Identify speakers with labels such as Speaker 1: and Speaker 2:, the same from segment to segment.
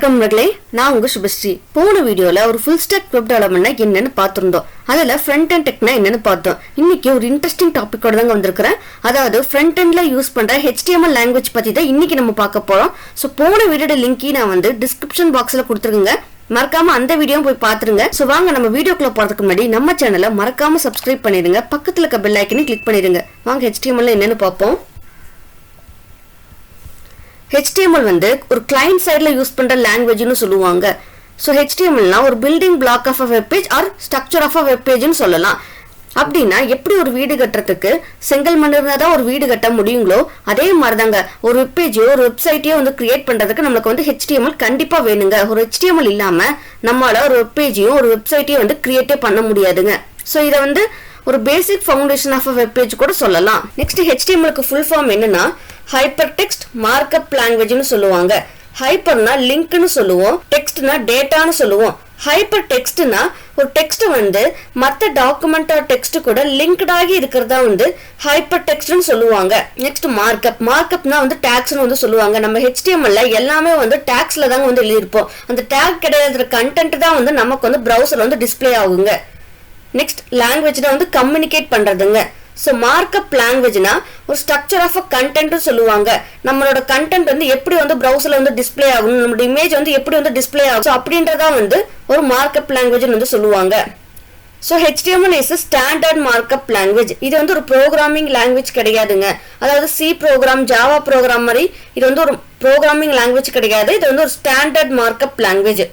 Speaker 1: வணக்கம் நண்பர்களே, நான் உங்க சுபஸ்ரீ. போன வீடியோல ஒரு ஃபுல் ஸ்டாக் வெப் டெவலப்மென்ட்னா என்னன்னு பார்த்திருந்தோம். அதுல ஃப்ரண்ட் எண்ட் டெக்னா என்னன்னு பார்த்தோம். இன்னைக்கு ஒரு இன்ட்ரெஸ்டிங் டாபிக்கோட தாங்க வந்திருக்கிறேன். அதாவது ஃப்ரண்ட் எண்ட்ல யூஸ் பண்ற HTML லாங்குவேஜ் பத்தி தான் இன்னைக்கு நம்ம பார்க்க போறோம். சோ போன வீடியோட லிங்க் நான் வந்து டிஸ்கிரிப்ஷன் பாக்ஸ்ல கொடுத்துருக்கேங்க. மறக்காம அந்த வீடியோவும் போய் பாத்துருங்க. சோ வாங்க நம்ம வீடியோக்குள்ள போறதுக்கு முன்னாடி நம்ம சேனலை மறக்காம சப்ஸ்கிரைப் பண்ணிடுங்க. பக்கத்துல இருக்க பெல் ஐக்கனை கிளிக் பண்ணிடுங்க. வாங்க HTML என்னன்னு பார்ப்போம். HTML வந்து ஒரு கிளையண்ட் சைடுல யூஸ் பண்ற லாங்குவேஜ்னு சொல்லுவாங்க. ஸோ HTMLனா ஒரு building block of a web page or structure of a web பேஜ்னு சொல்லலாம். அப்படின்னா எப்படி ஒரு வீடு கட்டுறதுக்கு செங்கல் மண் இருந்தால் தான் ஒரு வீடு கட்ட முடியுங்களோ அதே மாதிரி தாங்க ஒரு வெப் பேஜோ ஒரு வெப்சைட்டையோ வந்து கிரியேட் பண்றதுக்கு நமக்கு வந்து HTML கண்டிப்பா வேணுங்க. ஒரு HTML இல்லாம நம்மளால ஒரு வெப் பேஜையும் ஒரு வெப்சைட்டையும் வந்து கிரியேட்டே பண்ண முடியாதுங்க. ஸோ இதை வந்து ஒரு basic foundation of a web page கூட சொல்லலாம். நெக்ஸ்ட் HTMLக்கு ஃபுல் ஃபார்ம் என்னன்னா ஹைப்பர் டெக்ஸ்ட் மார்க்அப் லாங்குவேஜ்னு சொல்லுவாங்க. ஹைப்பர்னா லிங்க்னு சொல்லுவோம், டெக்ஸ்ட்னா டேட்டான்னு சொல்லுவோம். ஹைப்பர் டெக்ஸ்ட்னா ஒரு டெக்ஸ்ட் வந்து மற்ற டாக்குமெண்ட் ஆர் டெக்ஸ்ட் கூட லிங்க்ட் ஆகி இருக்கிறதா வந்து ஹைப்பர் டெக்ஸ்ட்னு சொல்லுவாங்க. நெக்ஸ்ட் மார்க்அப்னா வந்து டேக்ஸ்னு வந்து சொல்லுவாங்க. நம்ம HTMLல எல்லாமே வந்து டேக்ஸ்ல தாங்க வந்து எழுதியிருப்போம். அந்த டேக் கிடையாத கண்டென்ட் தான் வந்து நமக்கு வந்து ப்ரௌசர்ல வந்து டிஸ்பிளே ஆகுங்க. நெக்ஸ்ட் லாங்குவேஜ்னா வந்து கம்யூனிகேட் பண்றதுங்க. ஸோ மார்க்அப் லாங்குவேஜ்னா ஒரு ஸ்ட்ரக்சர் ஆஃப் அ கண்டென்ட் சொல்லுவாங்க. நம்மளோட கண்டென்ட் வந்து எப்படி வந்து ப்ரௌசர்ல வந்து டிஸ்பிளே ஆகும், நம்மளோட இமேஜ் வந்து எப்படி வந்து டிஸ்பிளே ஆகும் அப்படின்றதா வந்து ஒரு மார்க்அப் லாங்குவேஜ் வந்து சொல்லுவாங்க. So HTML is standard markup language. இது வந்து ஒரு ப்ரோக்ராமிங் லாங்குவேஜ் கிடையாதுங்க. அதாவது C ப்ரோக்ராம், ஜாவா ப்ரோக்ராம் மாதிரி இது வந்து ஒரு ப்ரோக்ராமிங் லாங்குவேஜ் கிடையாது. இது வந்து ஒரு ஸ்டாண்டர்ட் மார்க்அப் லாங்குவேஜ்.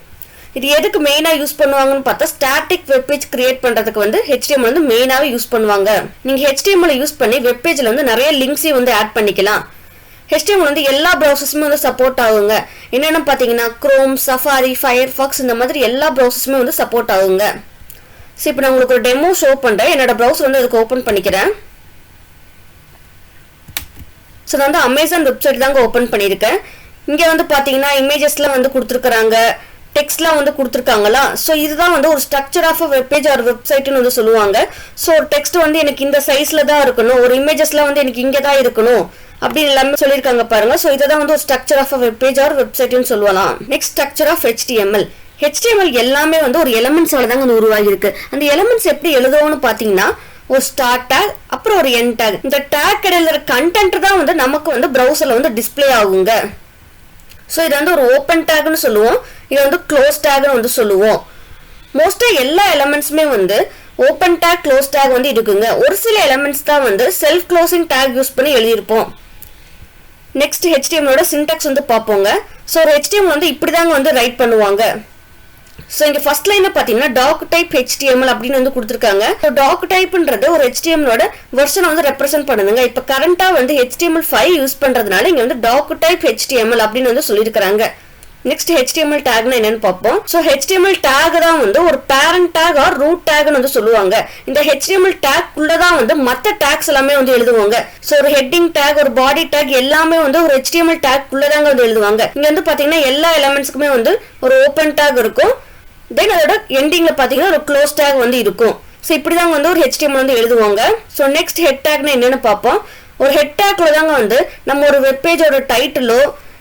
Speaker 1: இது எதுக்கு மெயினா யூஸ் பண்ணுவாங்கன்னு பார்த்தா ஸ்டாட்டிக் வெப் பேஜ் கிரியேட் பண்றதுக்கு வந்து HTML வந்து மெயினாவே யூஸ் பண்ணுவாங்க. நீங்க HTML யூஸ் பண்ணி வெப் பேஜ்ல வந்து நிறைய லிங்க்ஸையும் வந்து ஆட் பண்ணிக்கலாம். HTML வந்து எல்லா ப்ரௌசர்ஸுமே வந்து சப்போர்ட் ஆகுங்க. என்னென்னு பார்த்தீங்கன்னா Chrome, Safari, Firefox இந்த மாதிரி எல்லா ப்ரௌசர்ஸுமே வந்து சப்போர்ட் ஆகுங்க. ஸோ இப்போ நான் உங்களுக்கு ஒரு டெமோ ஷோ பண்றேன். என்னோட ப்ரௌசர் வந்து அதுக்கு ஓப்பன் பண்ணிக்கிறேன். ஸோ நான் வந்து அமேசான் வெப்சைட் தாங்க ஓப்பன் பண்ணியிருக்கேன். இங்கே வந்து பார்த்தீங்கன்னா இமேஜஸ்லாம் வந்து கொடுத்துருக்குறாங்க, டெக்ஸ்ட்லாம் வந்து கொடுத்துருக்காங்களா. ஸோ இதுதான் வந்து ஒரு structure of a web page or வெப்சைட்னு வந்து சொல்லுவாங்க. ஸோ ஒரு டெக்ஸ்ட் வந்து எனக்கு இந்த சைஸ்ல தான் இருக்கணும், ஒரு இமேஜஸ்லாம் வந்து எனக்கு இங்கே தான் இருக்கணும் அப்படி எல்லாமே சொல்லியிருக்காங்க பாருங்க. ஸோ இதை தான் வந்து ஒரு structure of a web page or வெப்சைட்னு சொல்லலாம். நெக்ஸ்ட் ஸ்ட்ரக்சர் ஆஃப் HTML எல்லாமே வந்து ஒரு எலமெண்ட்ஸால தாங்க வந்து உருவாகி இருக்கு. அந்த எலமெண்ட்ஸ் எப்படி எழுதுவோம்னு பார்த்தீங்கன்னா ஒரு ஸ்டார்ட் டேக் அப்புறம் ஒரு எண்ட் டேக். இந்த டேக் கிடையாது கண்டென்ட் தான் வந்து நமக்கு வந்து ப்ரௌசர்ல வந்து டிஸ்பிளே ஆகுங்க. ஸோ இது வந்து ஒரு ஓப்பன் டேக்னு சொல்லுவோம், இது வந்து க்ளோஸ் டேக்னு வந்து சொல்லுவோம். மோஸ்டா எல்லா எலமெண்ட்ஸுமே வந்து ஓப்பன் டேக் க்ளோஸ் டேக் வந்து இருக்குங்க. ஒரு சில எலமெண்ட்ஸ் தான் வந்து செல்ஃப் க்ளோசிங் டேக் யூஸ் பண்ணி எழுதியிருப்போம். நெக்ஸ்ட் HTMLோட சின்டாக்ஸ் வந்து பார்ப்போங்க. ஸோ ஒரு HTML வந்து இப்படி தாங்க வந்து ரைட் பண்ணுவாங்க. ஸோ இங்கே ஃபர்ஸ்ட் லைனை பார்த்தீங்கன்னா டாக் டைப் HTML அப்படின்னு வந்து கொடுத்துருக்காங்க. ஸோ டாக் டைப்ன்றது ஒரு HTMLோட வெர்ஷனை வந்து ரெப்ரசென்ட் பண்ணுதுங்க. இப்போ கரண்டாக வந்து HTML5 யூஸ் பண்ணுறதுனால இங்கே வந்து டாக் டைப் HTML அப்படின்னு வந்து சொல்லியிருக்கிறாங்க. நெக்ஸ்ட் HTML டேக்னா என்னன்னு பார்ப்போம். ஸோ HTML டேக் தான் வந்து ஒரு பேரண்ட் டேக் ஆர் ரூட் டேக்னு வந்து சொல்லுவாங்க. இந்த HTML டேக் உள்ளதான் வந்து மற்ற டேக்ஸ் எல்லாமே வந்து எழுதுவாங்க. ஸோ ஒரு ஹெட்டிங் டேக், ஒரு பாடி டேக் எல்லாமே வந்து ஒரு HTML டேக் உள்ளதாங்க வந்து எழுதுவாங்க. இங்க வந்து பாத்தீங்கன்னா எல்லா எலமெண்ட்ஸ்க்குமே வந்து ஒரு ஓப்பன் டேக் இருக்கும். தென் அதோட எண்டிங்ல பாத்தீங்கன்னா ஒரு க்ளோஸ் டேக் வந்து இருக்கும். ஸோ இப்படிதாங்க வந்து ஒரு HTML வந்து எழுதுவாங்க. ஸோ நெக்ஸ்ட் ஹெட் டேக்னா என்னன்னு பார்ப்போம். ஒரு ஹெட் டேக்ல தாங்க வந்து நம்ம ஒரு வெப் பேஜோட டைட்டிலோ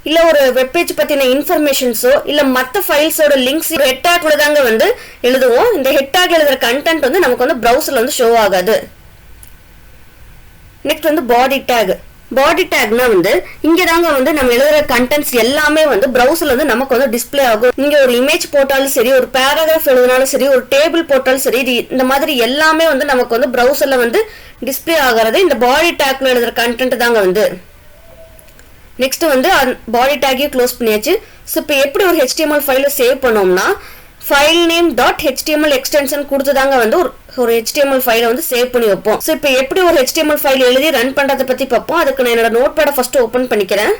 Speaker 1: இல்ல ஒரு வெப் பேஜ் பத்தின இன்ஃபர்மேஷன்ஸோ இல்ல மற்ற ஃபைல்ஸோட லிங்க்ஸ் ஹெட் டேக்ல தாங்க வந்து எழுதுவோம். இந்த ஹெட் டேக் எழுதுற கண்டென்ட் வந்து நமக்கு வந்து ப்ரௌசர்ல வந்து ஷோ ஆகாது. நெக்ஸ்ட் வந்து பாடி டேக். பாடி டேக்னா வந்து இங்க தாங்க வந்து நம்ம எழுதுற கண்டென்ட்ஸ் எல்லாமே வந்து ப்ரௌசர்ல வந்து நமக்கு வந்து டிஸ்பிளே ஆகும். நீங்க ஒரு இமேஜ் போட்டாலும் சரி, ஒரு பேராகிராஃப் எழுதினாலும் சரி, ஒரு டேபிள் போட்டாலும் சரி, இந்த மாதிரி எல்லாமே வந்து நமக்கு வந்து ப்ரௌசர்ல வந்து டிஸ்பிளே ஆகிறது இந்த பாடி டேக்ல எழுதுற கண்டென்ட் தாங்க வந்து. நெக்ஸ்ட் வந்து பாடி டேக்கையும் க்ளோஸ் பண்ணியாச்சு. ஸோ இப்போ எப்படி ஒரு HTML ஃபைலை சேவ் பண்ணோம்னா file name dot HTML extension கொடுத்துதாங்க வந்து ஒரு HTML ஃபைலை வந்து சேவ் பண்ணி வைப்போம். ஸோ இப்போ எப்படி ஒரு HTML ஃபைல் எழுதி ரன் பண்றதை பத்தி பார்ப்போம். அதுக்கு நான் என்னோட நோட் பேடை ஃபர்ஸ்ட் ஓப்பன் பண்ணிக்கிறேன்.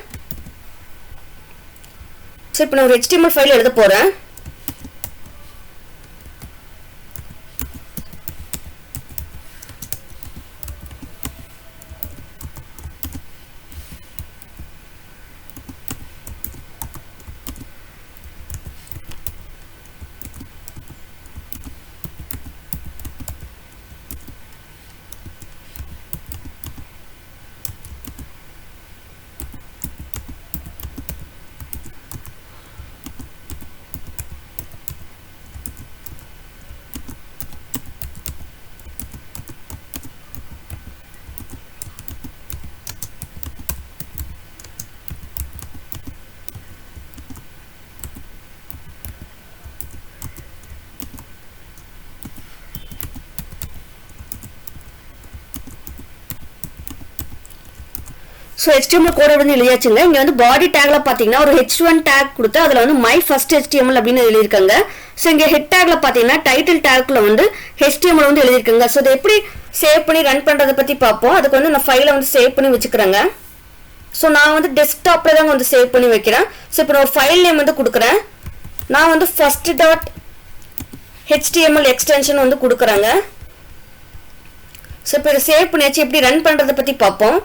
Speaker 1: ஸோ இப்போ நான் ஒரு HTML ஃபைல் எழுத போறேன். ஸோ HTML கோடை வந்து எழுதியாச்சுங்க. இங்கே வந்து பாடி டேக்ல பார்த்தீங்கன்னா ஒரு H1 டேக் கொடுத்து அதில் வந்து மை ஃபர்ஸ்ட் HTML அப்படின்னு எழுதியிருக்காங்க. ஸோ இங்கே ஹெட் டேக்ல பார்த்தீங்கன்னா டைட்டில் டேக்ல வந்து HTML வந்து எழுதியிருக்காங்க. ஸோ இதை எப்படி சேவ் பண்ணி ரன் பண்ணுறதை பற்றி பார்ப்போம். அதுக்கு வந்து நான் ஃபைலை வந்து சேவ் பண்ணி வச்சுக்கிறேங்க. ஸோ நான் வந்து டெஸ்க்டாப்பில் தாங்க வந்து சேவ் பண்ணி வைக்கிறேன். ஸோ இப்போ நான் ஒரு ஃபைல் நேம் வந்து கொடுக்குறேன். நான் வந்து first.html எக்ஸ்டென்ஷன் வந்து கொடுக்குறேங்க. ஸோ இப்போ இதை சேவ் பண்ணியாச்சு. எப்படி ரன் பண்ணுறதை பற்றி பார்ப்போம்.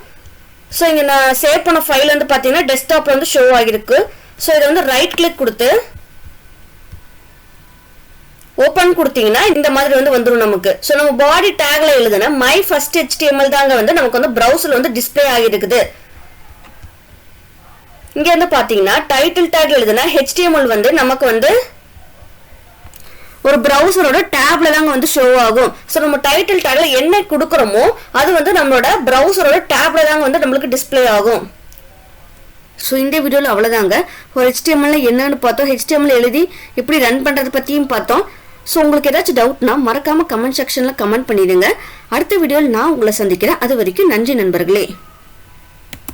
Speaker 1: ஸோ இங்கே நான் சேவ் பண்ண ஃபைல் வந்து பார்த்தீங்கன்னா டெஸ்க்டாப்பில் வந்து ஷோ ஆகிருக்கு. ஸோ இதை வந்து ரைட் கிளிக் கொடுத்து ஓப்பன் கொடுத்தீங்கன்னா இந்த மாதிரி வந்து வந்துடும் நமக்கு. ஸோ நம்ம பாடி டேக்ல எழுதுனா மை ஃபர்ஸ்ட் HTML தாங்க வந்து நமக்கு வந்து ப்ரௌசர்ல வந்து டிஸ்பிளே ஆகிருக்குது. இங்க வந்து பாத்தீங்கன்னா டைட்டில் டேக் எழுதுனா HTML வந்து நமக்கு வந்து ஒரு ப்ரௌசரோட டேப்ல தாங்க வந்து ஷோ ஆகும். ஸோ நம்ம டைட்டில் டேக்ல என்ன கொடுக்குறோமோ அது வந்து நம்மளோட ப்ரௌசரோட டேப்ல தாங்க வந்து நம்மளுக்கு டிஸ்பிளே ஆகும். ஸோ இந்த வீடியோவில் அவ்வளோதாங்க. ஒரு HTML என்னன்னு பார்த்தோம், HTML எழுதி எப்படி ரன் பண்ணுறது பற்றியும் பார்த்தோம். ஸோ உங்களுக்கு ஏதாச்சும் டவுட்னா மறக்காமல் கமெண்ட் செக்ஷனில் கமெண்ட் பண்ணிடுங்க. அடுத்த வீடியோவில் நான் உங்களை சந்திக்கிறேன். அது வரைக்கும் நன்றி நண்பர்களே.